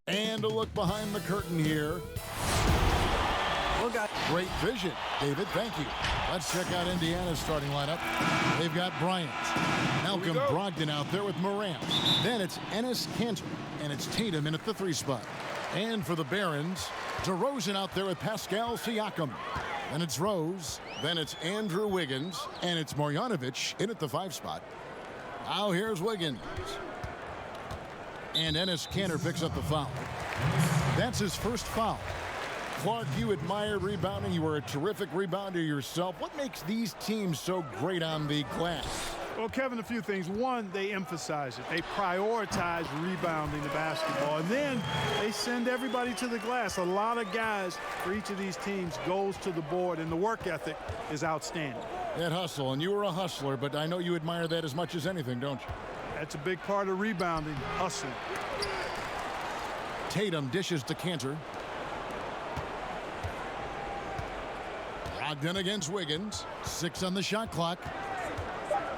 And a look behind the curtain here. Great vision, David. Thank you. Let's check out Indiana's starting lineup. They've got Bryant, Malcolm Brogdon out there with Morant. Then it's Enes Kanter, and it's Tatum in at the 3 spot. And for the Barons, DeRozan out there with Pascal Siakam. Then it's Rose. Then it's Andrew Wiggins, and it's Marjanovic in at the 5 spot. Now here's Wiggins. And Enes Kanter picks up the foul. That's his first foul. Clark, you admire rebounding. You were a terrific rebounder yourself. What makes these teams so great on the glass? Well, Kevin, a few things. One, they emphasize it. They prioritize rebounding the basketball. And then they send everybody to the glass. A lot of guys for each of these teams goes to the board, and the work ethic is outstanding. That hustle, and you were a hustler, but I know you admire that as much as anything, don't you? That's a big part of rebounding, hustling. Tatum dishes to Kanter. Brogdon against Wiggins. 6 on the shot clock.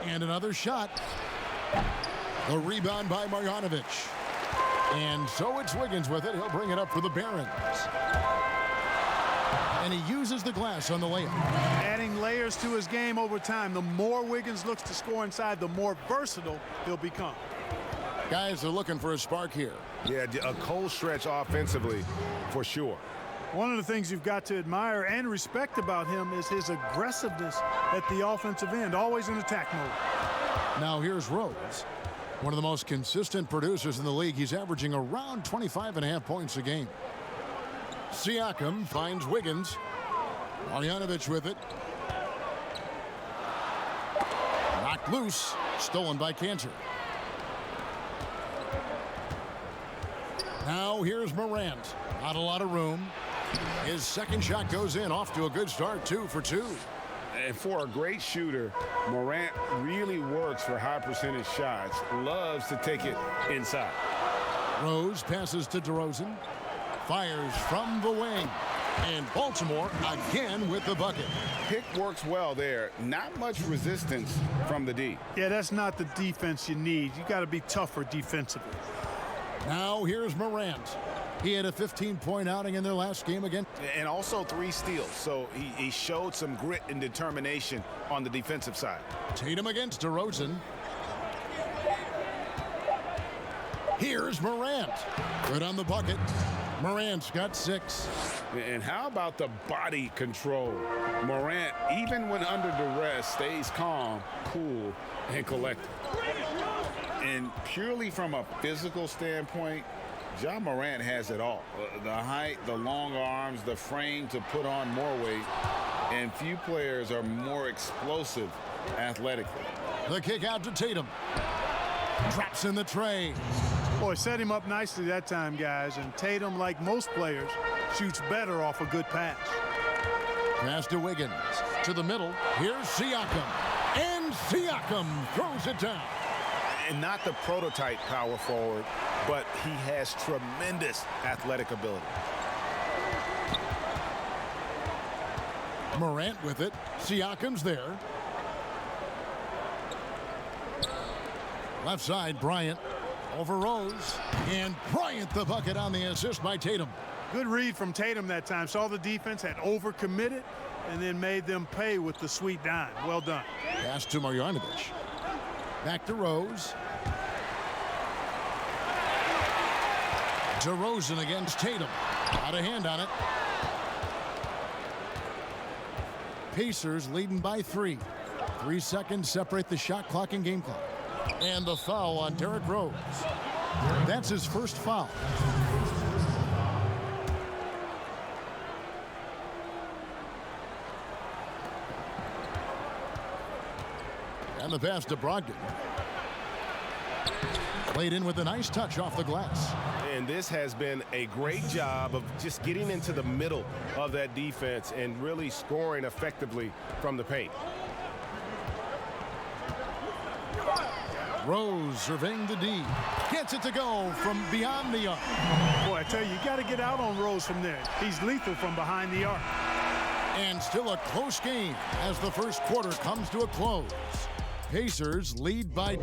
And another shot. The rebound by Marjanovic. And so it's Wiggins with it. He'll bring it up for the Barons. And he uses the glass on the layup. Adding layers to his game over time. The more Wiggins looks to score inside, the more versatile he'll become. Guys are looking for a spark here. Yeah, a cold stretch offensively for sure. One of the things you've got to admire and respect about him is his aggressiveness at the offensive end, always in attack mode. Now here's Rose, one of the most consistent producers in the league. He's averaging around 25.5 points a game. Siakam finds Wiggins. Marjanovic with it. Knocked loose, stolen by Kanter. Now here's Morant. Not a lot of room. His second shot goes in, off to a good start, 2 for 2. And for a great shooter, Morant really works for high percentage shots. Loves to take it inside. Rose passes to DeRozan. Fires from the wing. And Baltimore again with the bucket. Pick works well there. Not much resistance from the D. Yeah, that's not the defense you need. You got to be tougher defensively. Now here's Morant. He had a 15-point outing in their last game again. And also 3 steals. So he showed some grit and determination on the defensive side. Tatum against DeRozan. Here's Morant. Good on the bucket. Morant's got 6. And how about the body control? Morant, even when under duress, stays calm, cool, and collected. And purely from a physical standpoint, Ja Morant has it all. The height, the long arms, the frame to put on more weight. And few players are more explosive athletically. The kick out to Tatum. Drops in the tray. Boy, set him up nicely that time, guys. And Tatum, like most players, shoots better off a good pass. Pass to Wiggins. To the middle. Here's Siakam. And Siakam throws it down. And not the prototype power forward, but he has tremendous athletic ability. Morant with it. Siakam's there. Left side, Bryant. Over Rose. And Bryant the bucket on the assist by Tatum. Good read from Tatum that time. Saw the defense had overcommitted and then made them pay with the sweet dime. Well done. Pass to Marjanovic. Back to Rose. DeRozan against Tatum. Out of hand on it. Pacers leading by 3. 3 seconds separate the shot clock and game clock. And the foul on Derrick Rose. That's his first foul. And the pass to Brogdon. Played in with a nice touch off the glass. And this has been a great job of just getting into the middle of that defense and really scoring effectively from the paint. Rose surveying the D. Gets it to go from beyond the arc. Boy, I tell you, you got to get out on Rose from there. He's lethal from behind the arc. And still a close game as the first quarter comes to a close. Pacers lead by...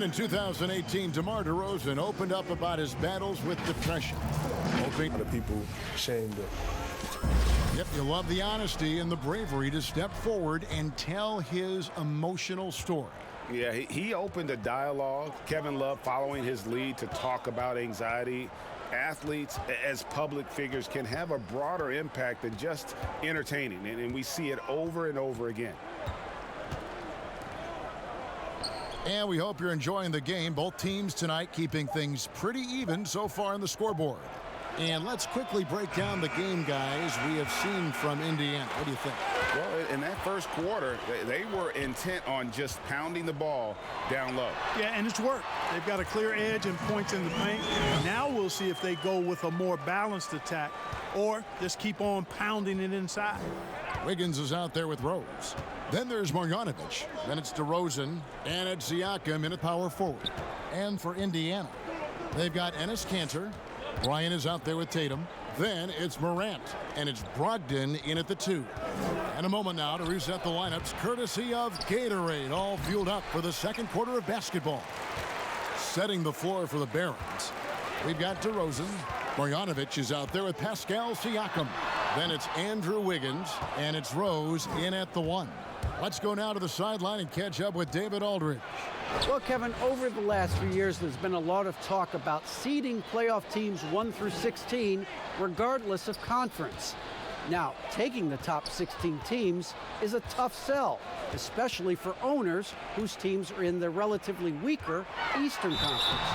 And In 2018, DeMar DeRozan opened up about his battles with depression. A lot of people ashamed of. Yep, you love the honesty and the bravery to step forward and tell his emotional story. Yeah, he opened a dialogue. Kevin Love following his lead to talk about anxiety. Athletes as public figures can have a broader impact than just entertaining, and we see it over and over again. And we hope you're enjoying the game. Both teams tonight keeping things pretty even so far on the scoreboard. And let's quickly break down the game, guys, we have seen from Indiana. What do you think? Well, in that first quarter, they were intent on just pounding the ball down low. Yeah, and it's worked. They've got a clear edge and points in the paint. Now we'll see if they go with a more balanced attack or just keep on pounding it inside. Wiggins is out there with Rose. Then there's Marjanovic. Then it's DeRozan. And it's Siakam in at power forward. And for Indiana, they've got Enes Kanter. Bryant is out there with Tatum. Then it's Morant. And it's Brogdon in at the 2. And a moment now to reset the lineups courtesy of Gatorade. All fueled up for the second quarter of basketball. Setting the floor for the Barons. We've got DeRozan. Marjanovic is out there with Pascal Siakam. Then it's Andrew Wiggins. And it's Rose in at the 1. Let's go now to the sideline and catch up with David Aldridge. Well, Kevin, over the last few years, there's been a lot of talk about seeding playoff teams 1 through 16, regardless of conference. Now, taking the top 16 teams is a tough sell, especially for owners whose teams are in the relatively weaker Eastern Conference.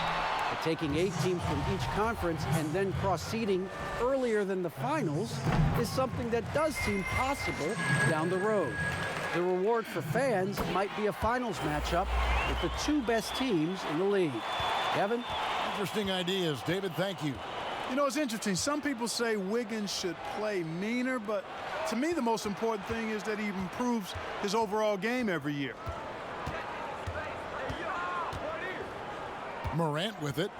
But taking 8 teams from each conference and then cross-seeding earlier than the finals is something that does seem possible down the road. The reward for fans might be a finals matchup with the 2 best teams in the league. Kevin? Interesting ideas. David, thank you. You know, it's interesting. Some people say Wiggins should play meaner, but to me the most important thing is that he improves his overall game every year. Morant with it.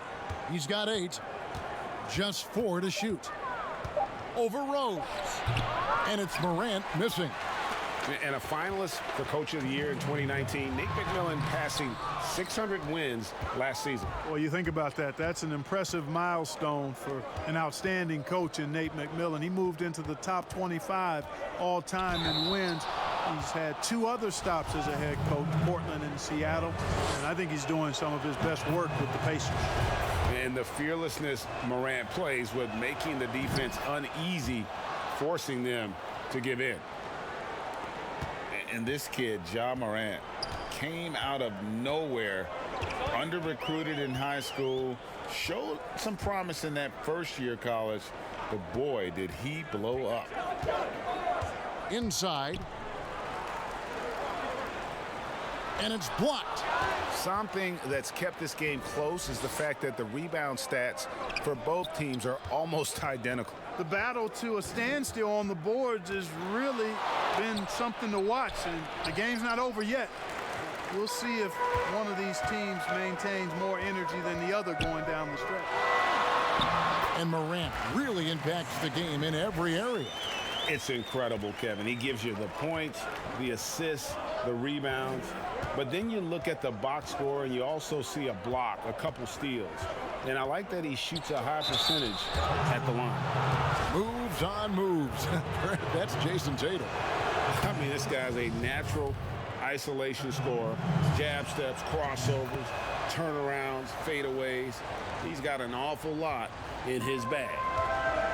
He's got 8. Just 4 to shoot. Over Rose. And it's Morant missing. And a finalist for Coach of the Year in 2019, Nate McMillan passing 600 wins last season. Well, you think about that. That's an impressive milestone for an outstanding coach in Nate McMillan. He moved into the top 25 all-time in wins. He's had 2 other stops as a head coach, Portland and Seattle. And I think he's doing some of his best work with the Pacers. And the fearlessness Morant plays with making the defense uneasy, forcing them to give in. And this kid, Ja Morant, came out of nowhere, under-recruited in high school, showed some promise in that first year of college, but boy, did he blow up. Inside. And it's blocked. Something that's kept this game close is the fact that the rebound stats for both teams are almost identical. The battle to a standstill on the boards has really been something to watch, and the game's not over yet. We'll see if one of these teams maintains more energy than the other going down the stretch. And Morant really impacts the game in every area. It's incredible, Kevin. He gives you the points, the assists, the rebounds. But then you look at the box score and you also see a block, a couple steals. And I like that he shoots a high percentage at the line. Moves on moves. That's Jason Tatum. I mean, this guy's a natural isolation scorer. Jab steps, crossovers, turnarounds, fadeaways. He's got an awful lot in his bag.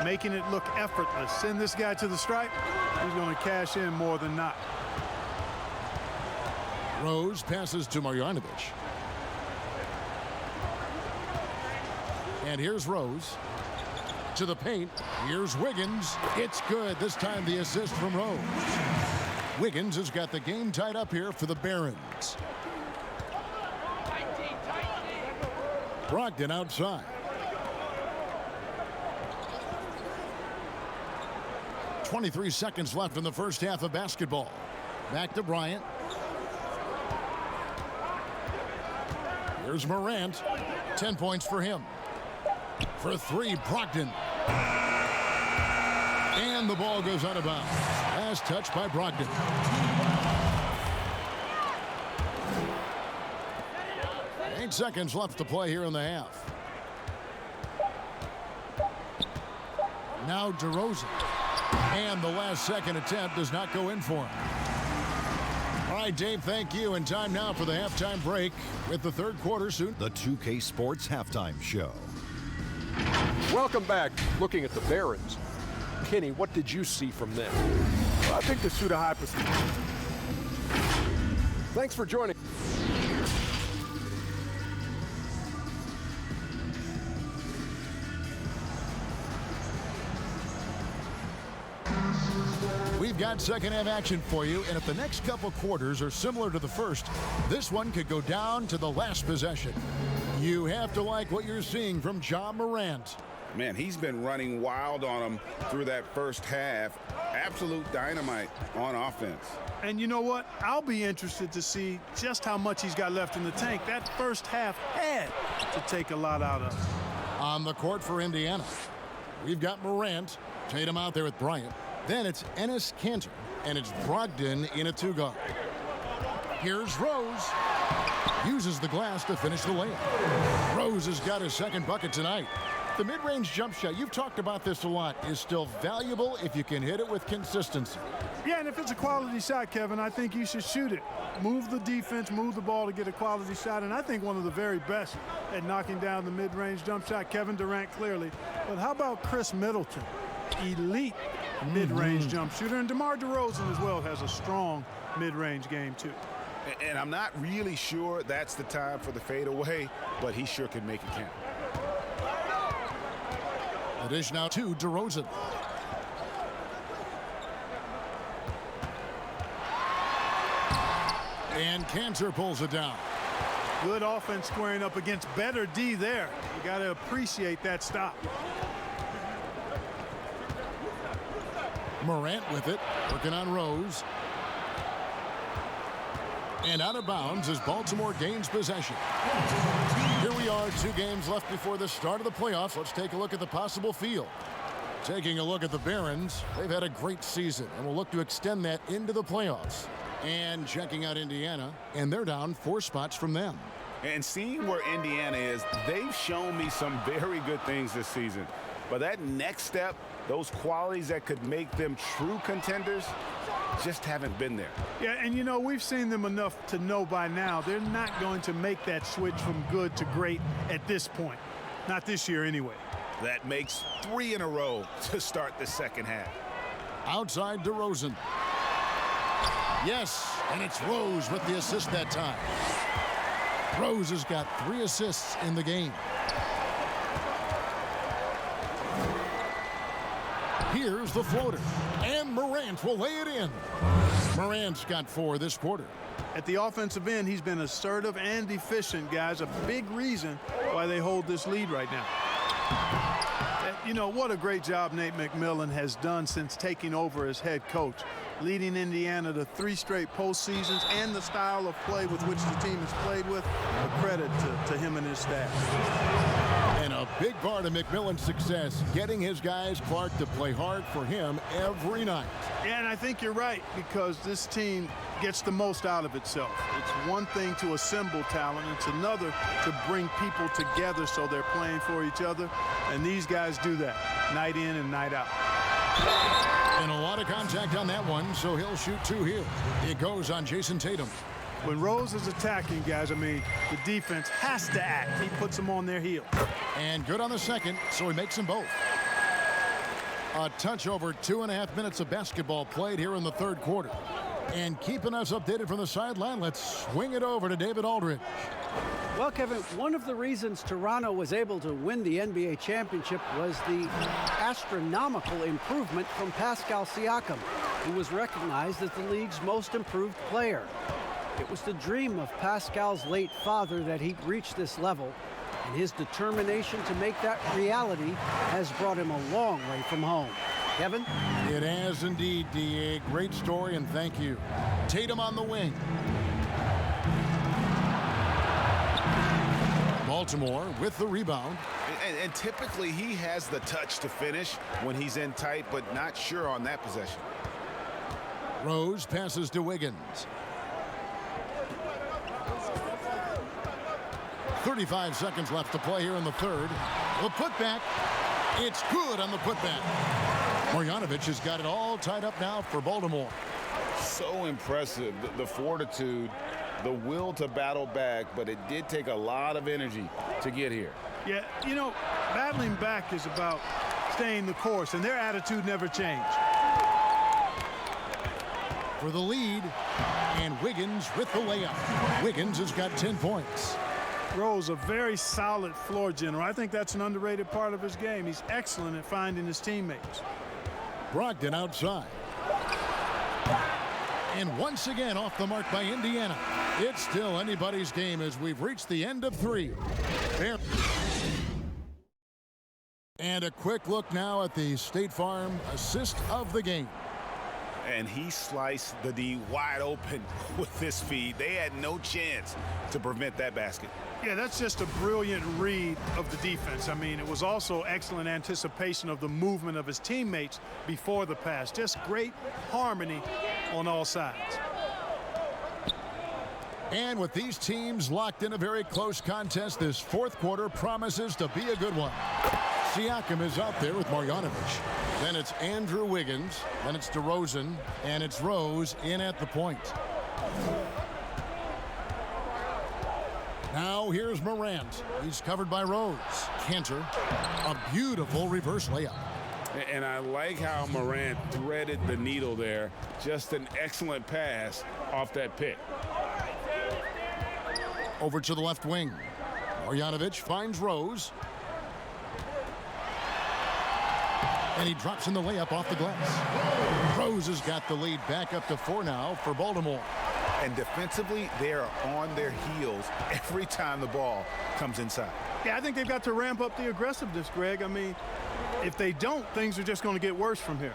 Making it look effortless. Send this guy to the stripe, he's going to cash in more than not. Rose passes to Marjanovic. And here's Rose. To the paint. Here's Wiggins. It's good. This time the assist from Rose. Wiggins has got the game tied up here for the Barons. Brogdon outside. 23 seconds left in the first half of basketball. Back to Bryant. Here's Morant. 10 points for him. For 3, Brogdon. And the ball goes out of bounds. Last touch by Brogdon. 9 seconds left to play here in the half. Now DeRozan. And the last second attempt does not go in for him. All right, Dave, thank you. And time now for the halftime break with the third quarter soon. The 2K Sports Halftime Show. Welcome back. Looking at the Barons. Kenny, what did you see from them? Well, I think they shoot a high percentage. Thanks for joining. We've got second half action for you, and if the next couple quarters are similar to the first, this one could go down to the last possession. You have to like what you're seeing from Ja Morant. Man, he's been running wild on him through that first half. Absolute dynamite on offense. And you know what? I'll be interested to see just how much he's got left in the tank. That first half had to take a lot out of him. On the court for Indiana, we've got Morant, Tatum out there with Bryant. Then it's Enes Kanter, and it's Brogdon in a 2-guard. Here's Rose. Uses the glass to finish the layup. Rose has got his second bucket tonight. The mid-range jump shot, you've talked about this a lot, is still valuable if you can hit it with consistency. Yeah, and if it's a quality shot, Kevin, I think you should shoot it. Move the defense, move the ball to get a quality shot, and I think one of the very best at knocking down the mid-range jump shot, Kevin Durant clearly. But how about Chris Middleton? Elite mid-range jump shooter, and DeMar DeRozan as well has a strong mid-range game too. And I'm not really sure that's the time for the fadeaway, but he sure can make it count. The dish now to DeRozan. And Kanter pulls it down. Good offense squaring up against better D there. You got to appreciate that stop. Morant with it, working on Rose. And out of bounds as Baltimore gains possession. Here we are, 2 games left before the start of the playoffs. Let's take a look at the possible field. Taking a look at the Barons, they've had a great season and will look to extend that into the playoffs. And checking out Indiana, and they're down 4 spots from them. And seeing where Indiana is, they've shown me some very good things this season. But that next step, those qualities that could make them true contenders, just haven't been there. Yeah, and you know, we've seen them enough to know by now they're not going to make that switch from good to great at this point. Not this year anyway. That makes 3 in a row to start the second half. Outside DeRozan. Yes, and it's Rose with the assist that time. Rose has got 3 assists in the game. Here's the floater, and Morant will lay it in. Morant's got 4 this quarter. At the offensive end, he's been assertive and efficient, guys. A big reason why they hold this lead right now. You know, what a great job Nate McMillan has done since taking over as head coach, leading Indiana to 3 straight postseasons, and the style of play with which the team has played with. A credit to him and his staff. And a big part of McMillan's success, getting his guys, Clark, to play hard for him every night. Yeah, and I think you're right, because this team gets the most out of itself. It's one thing to assemble talent. It's another to bring people together so they're playing for each other. And these guys do that night in and night out. And a lot of contact on that one, so he'll shoot 2 here. It goes on Jason Tatum. When Rose is attacking, guys, I mean, the defense has to act. He puts them on their heel. And good on the second, so he makes them both. A touch over 2.5 minutes of basketball played here in the third quarter. And keeping us updated from the sideline, let's swing it over to David Aldridge. Well, Kevin, one of the reasons Toronto was able to win the NBA championship was the astronomical improvement from Pascal Siakam, who was recognized as the league's most improved player. It was the dream of Pascal's late father that he'd reach this level, and his determination to make that reality has brought him a long way from home. Kevin? It has indeed, D.A. Great story, and thank you. Tatum on the wing. Baltimore with the rebound. And typically he has the touch to finish when he's in tight, but not sure on that possession. Rose passes to Wiggins. 35 seconds left to play here in the third. The putback. It's good on the putback. Marjanovic has got it all tied up now for Baltimore. So impressive, the fortitude, the will to battle back, but it did take a lot of energy to get here. Yeah, you know, battling back is about staying the course, and their attitude never changed. For the lead, and Wiggins with the layup. Wiggins has got 10 points. Rose, a very solid floor general. I think that's an underrated part of his game. He's excellent at finding his teammates. Brogdon outside. And once again off the mark by Indiana. It's still anybody's game as we've reached the end of three. And a quick look now at the State Farm assist of the game. And he sliced the D wide open with this feed. They had no chance to prevent that basket. Yeah, that's just a brilliant read of the defense. I mean, it was also excellent anticipation of the movement of his teammates before the pass. Just great harmony on all sides. And with these teams locked in a very close contest, this fourth quarter promises to be a good one. Siakam is out there with Marjanovic. Then it's Andrew Wiggins. Then it's DeRozan. And it's Rose in at the point. Now here's Morant. He's covered by Rose. Cantor. A beautiful reverse layup. And I like how Morant threaded the needle there. Just an excellent pass off that pick. Over to the left wing. Marjanovic finds Rose. And he drops in the layup off the glass. Rose has got the lead back up to 4 now for Baltimore. And defensively, they are on their heels every time the ball comes inside. Yeah, I think they've got to ramp up the aggressiveness, Greg. I mean, if they don't, things are just going to get worse from here.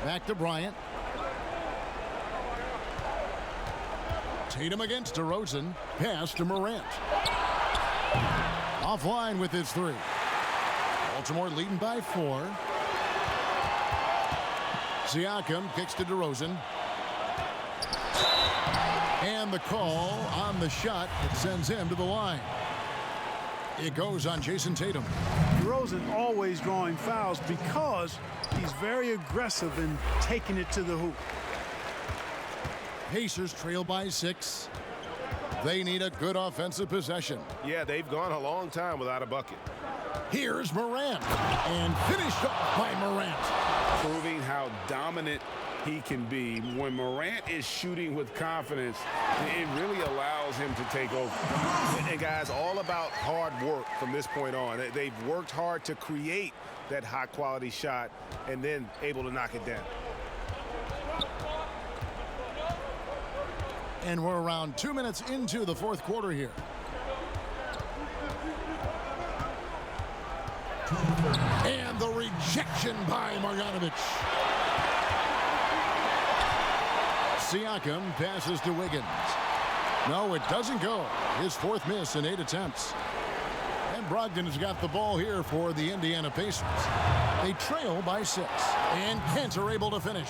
Back to Bryant. Tatum against DeRozan. Pass to Morant. Offline with his 3. Baltimore leading by 4. Siakam kicks to DeRozan. And the call on the shot that sends him to the line. It goes on Jason Tatum. DeRozan always drawing fouls because he's very aggressive in taking it to the hoop. Pacers trail by 6. They need a good offensive possession. Yeah, they've gone a long time without a bucket. Here's Morant. And finished off by Morant. Proving how dominant he can be. When Morant is shooting with confidence, it really allows him to take over. And guys, all about hard work from this point on. They've worked hard to create that high quality shot and then able to knock it down. And we're around 2 minutes into the fourth quarter here. And the rejection by Marjanovic. Siakam passes to Wiggins. No, it doesn't go. His 4th miss in 8 attempts. And Brogdon has got the ball here for the Indiana Pacers. They trail by 6. And Cantor able to finish.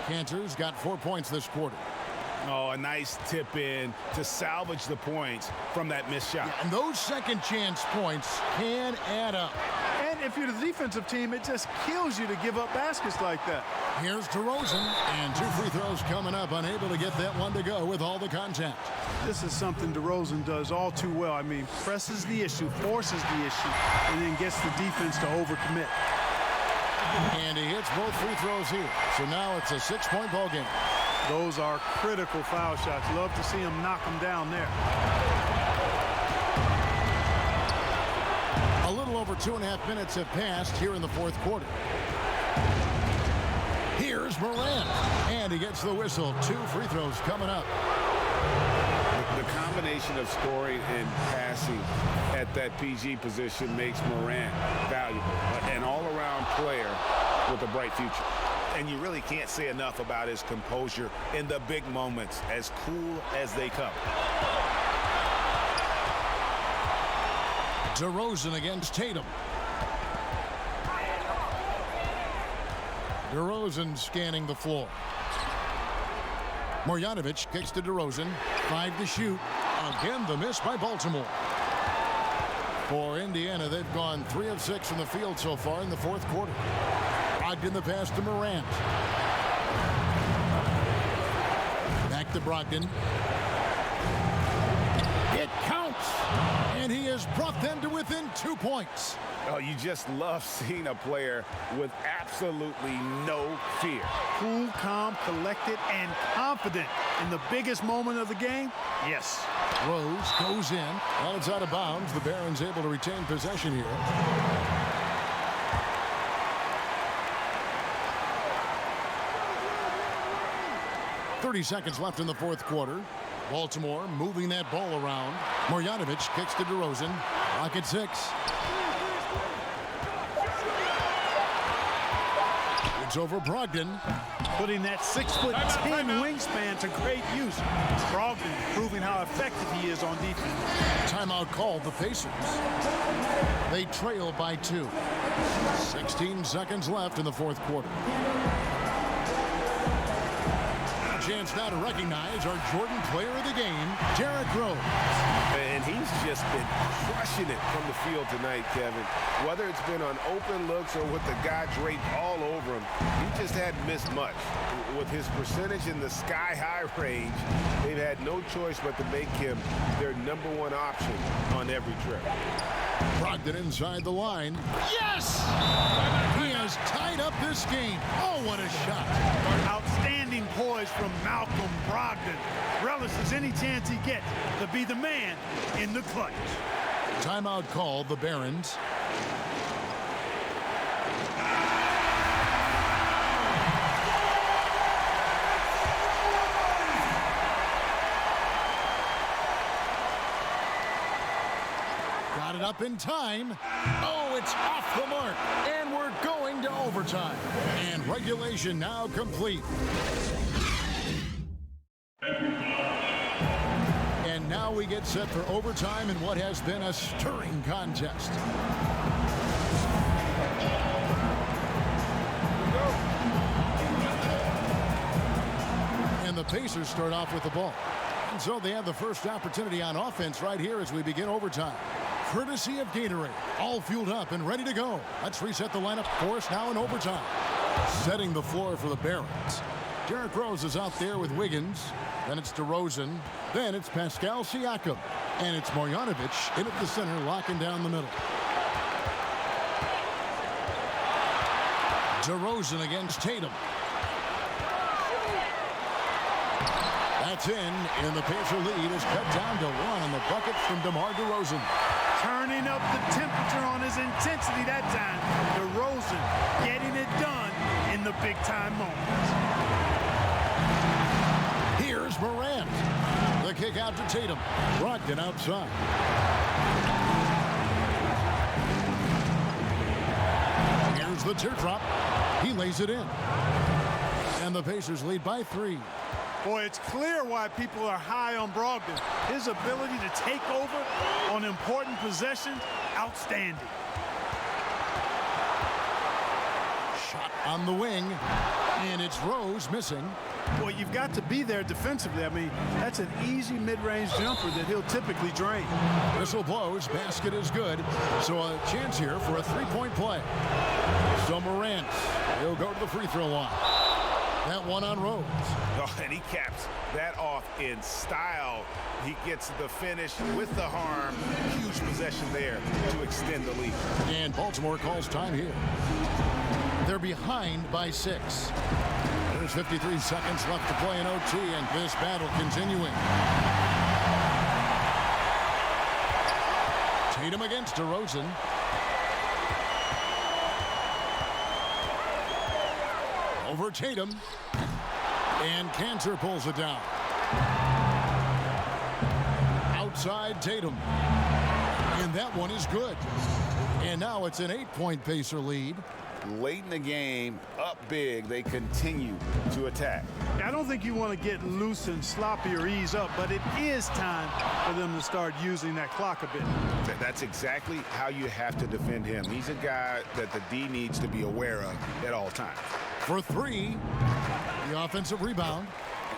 Cantor's got 4 points this quarter. Oh, a nice tip in to salvage the points from that missed shot. Yeah, and those second chance points can add up. And if you're the defensive team, it just kills you to give up baskets like that. Here's DeRozan, and 2 free throws coming up, unable to get that one to go with all the contact. This is something DeRozan does all too well. I mean, presses the issue, forces the issue, and then gets the defense to overcommit. And he hits both free throws here. So now it's a 6-point ball game. Those are critical foul shots. Love to see him knock them down there. A little over 2.5 minutes have passed here in the fourth quarter. Here's Morant, and he gets the whistle. 2 free throws coming up. The combination of scoring and passing at that PG position makes Morant valuable. An all-around player with a bright future. And you really can't say enough about his composure in the big moments, as cool as they come. DeRozan against Tatum. DeRozan scanning the floor. Marjanovic kicks to DeRozan. 5 to shoot. Again, the miss by Baltimore. For Indiana, they've gone 3 of 6 from the field so far in the fourth quarter. Brogdon the pass to Morant. Back to Brogdon. It counts! And he has brought them to within 2 points. Oh, you just love seeing a player with absolutely no fear. Cool, calm, collected, and confident in the biggest moment of the game. Yes. Rose goes in. Well, it's out of bounds. The Barons able to retain possession here. .30 seconds left in the fourth quarter. Baltimore moving that ball around. Marjanovic kicks to DeRozan. Clock at 6. It's over Brogdon. Putting that 6'10" wingspan to great use. Brogdon proving how effective he is on defense. Timeout called the Pacers. They trail by 2. 16 seconds left in the fourth quarter. Chance now to recognize our Jordan player of the game, Derrick Rose. And he's just been crushing it from the field tonight, Kevin. Whether it's been on open looks or with the guy draped all over him, he just hadn't missed much. With his percentage in the sky-high range, they've had no choice but to make him their #1 option on every trip. Brogdon inside the line. Yes! He has tied up this game. Oh, what a shot. Outstanding poise from Malcolm Brogdon. Relishes any chance he gets to be the man in the clutch. Timeout called the Barons. Got it up in time. Oh, it's off the mark. And we're going to overtime. And regulation now complete. And now we get set for overtime in what has been a stirring contest. And the Pacers start off with the ball. And so they have the first opportunity on offense right here as we begin overtime. Courtesy of Gatorade. All fueled up and ready to go. Let's reset the lineup for us now in overtime. Setting the floor for the Barons. Derrick Rose is out there with Wiggins. Then it's DeRozan. Then it's Pascal Siakam. And it's Marjanovic in at the center, locking down the middle. DeRozan against Tatum. That's in, and the Pacer lead is cut down to 1 on the bucket from DeMar DeRozan. Turning up the temperature on his intensity that time. DeRozan getting it done in the big-time moments. Here's Morant. The kick out to Tatum. Brogdon outside. Here's the teardrop. He lays it in. And the Pacers lead by 3. Boy, it's clear why people are high on Brogdon. His ability to take over on important possessions, outstanding. Shot on the wing, and it's Rose missing. Well, you've got to be there defensively. I mean, that's an easy mid-range jumper that he'll typically drain. Whistle blows, basket is good, so a chance here for a three-point play. So Morant, he'll go to the free throw line. That one on Rose. Oh, and he caps that off in style. He gets the finish with the harm. Huge possession there to extend the lead. And Baltimore calls time here. They're behind by 6. There's 53 seconds left to play in OT, and this battle continuing. Tatum against DeRozan. Over Tatum. And Cantor pulls it down. Outside Tatum. And that one is good. And now it's an 8-point Pacer lead. Late in the game, up big, they continue to attack. I don't think you want to get loose and sloppy or ease up, but it is time for them to start using that clock a bit. That's exactly how you have to defend him. He's a guy that the D needs to be aware of at all times. For 3, the offensive rebound.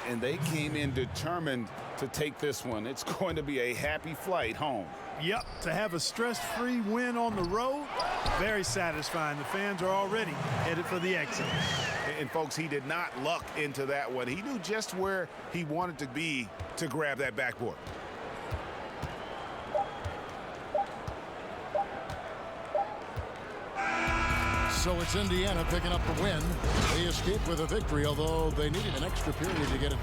And they came in determined to take this one. It's going to be a happy flight home. Yep, to have a stress-free win on the road, very satisfying. The fans are already headed for the exit. And folks, he did not luck into that one. He knew just where he wanted to be to grab that backboard. So it's Indiana picking up the win. They escaped with a victory, although they needed an extra period to get it.